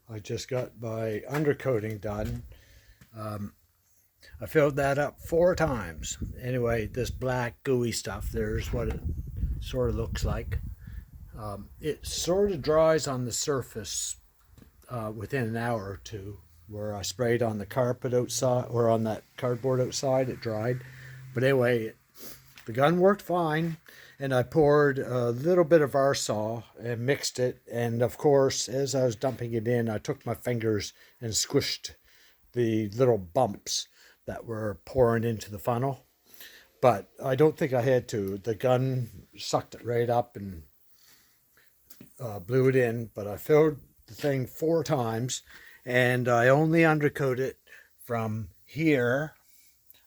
I just got my undercoating done. I filled that up 4 times. Anyway, this black gooey stuff, there's what it sort of looks like. It sort of dries on the surface within an hour or two. Where I sprayed on the carpet outside or on that cardboard outside, it dried. But anyway, the gun worked fine, and I poured a little bit of arsol and mixed it. And of course, as I was dumping it in, I took my fingers and squished the little bumps that were pouring into the funnel. But I don't think I had to. The gun sucked it right up and blew it in. But I filled the thing 4 times, and I only undercoat it from here,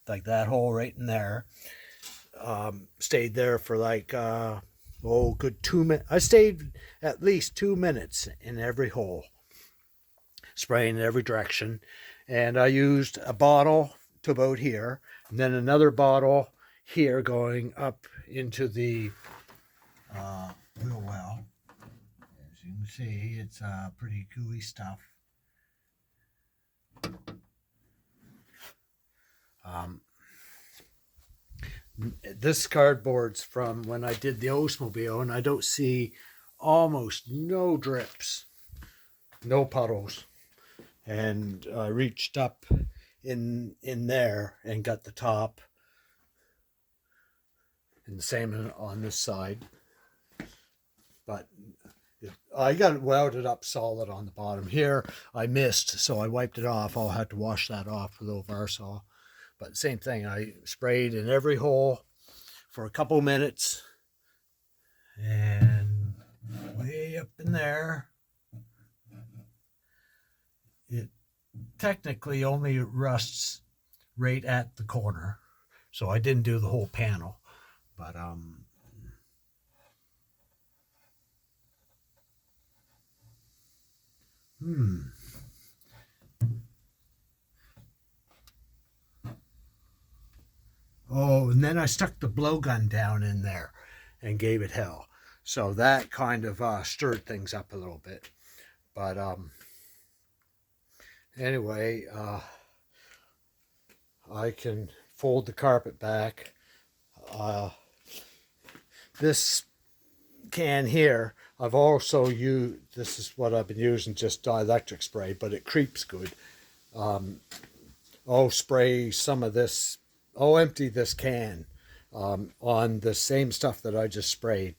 like that hole right in there. Stayed there for like good 2 minutes. I stayed at least 2 minutes in every hole, spraying in every direction. And I used a bottle to about here, and then another bottle here going up into the wheel well. As you can see, it's pretty gooey stuff. This cardboard's from when I did the Oldsmobile, and I don't see almost no drips, no puddles. And I reached up in there and got the top, and the same on this side. But I got it welded up solid on the bottom. Here I missed, so I wiped it off. I'll have to wash that off with a little Varsol. But same thing, I sprayed in every hole for a couple minutes, and way up in there, it technically only rusts right at the corner, so I didn't do the whole panel. But Oh, and then I stuck the blowgun down in there and gave it hell. So that kind of stirred things up a little bit. But anyway, I can fold the carpet back. This can here, I've also used, this is what I've been using, just dielectric spray, but it creeps good. I'll spray some of this, I'll empty this can on the same stuff that I just sprayed.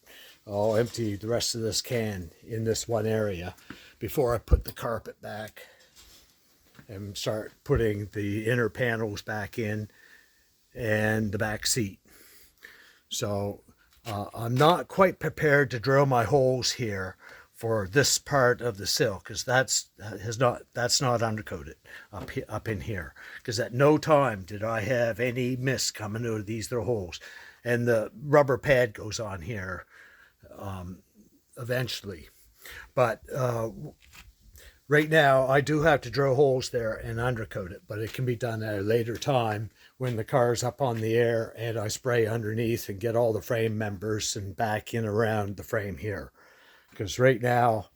I'll empty the rest of this can in this one area before I put the carpet back and start putting the inner panels back in and the back seat. So I'm not quite prepared to drill my holes here for this part of the sill, because that's not undercoated up in here, because at no time did I have any mist coming out of these little holes. And the rubber pad goes on here eventually, but right now I do have to drill holes there and undercoat it, but it can be done at a later time when the car's up on the air and I spray underneath and get all the frame members and back in around the frame here. Because right now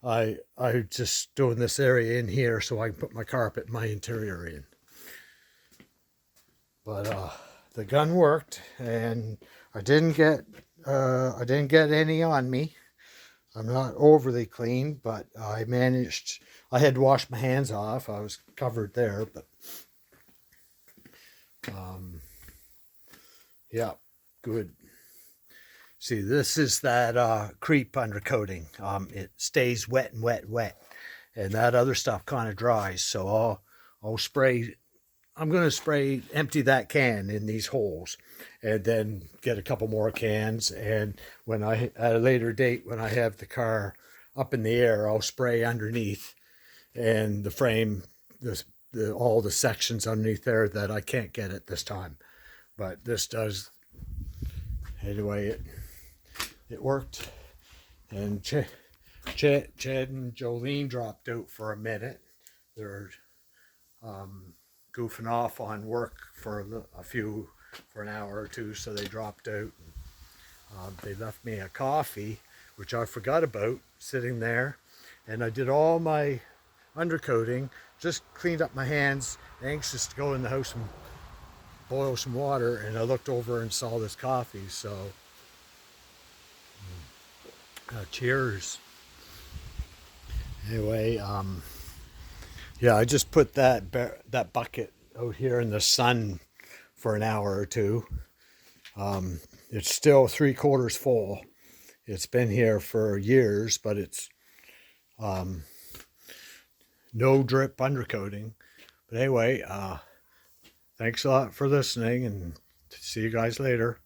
I just doing this area in here so I can put my carpet, my interior in. But the gun worked, and I didn't get any on me. I'm not overly clean, but I managed. I had to wash my hands off. I was covered there, but yeah, good. See, this is that creep undercoating. It stays wet and wet, wet, and that other stuff kind of dries. So I'll spray. I'm going to spray, empty that can in these holes, and then get a couple more cans. And when at a later date, when I have the car up in the air, I'll spray underneath, and the frame, all the sections underneath there that I can't get at this time. But this does. Anyway, it worked, and Chad and Jolene dropped out for a minute. They're goofing off on work for an hour or two, so they dropped out. They left me a coffee, which I forgot about, sitting there, and I did all my undercoating, just cleaned up my hands, anxious to go in the house and boil some water, and I looked over and saw this coffee. So cheers. Anyway, yeah, I just put that bucket out here in the sun for an hour or two. It's still 3/4 full. It's been here for years, but it's no drip undercoating. But anyway, thanks a lot for listening, and see you guys later.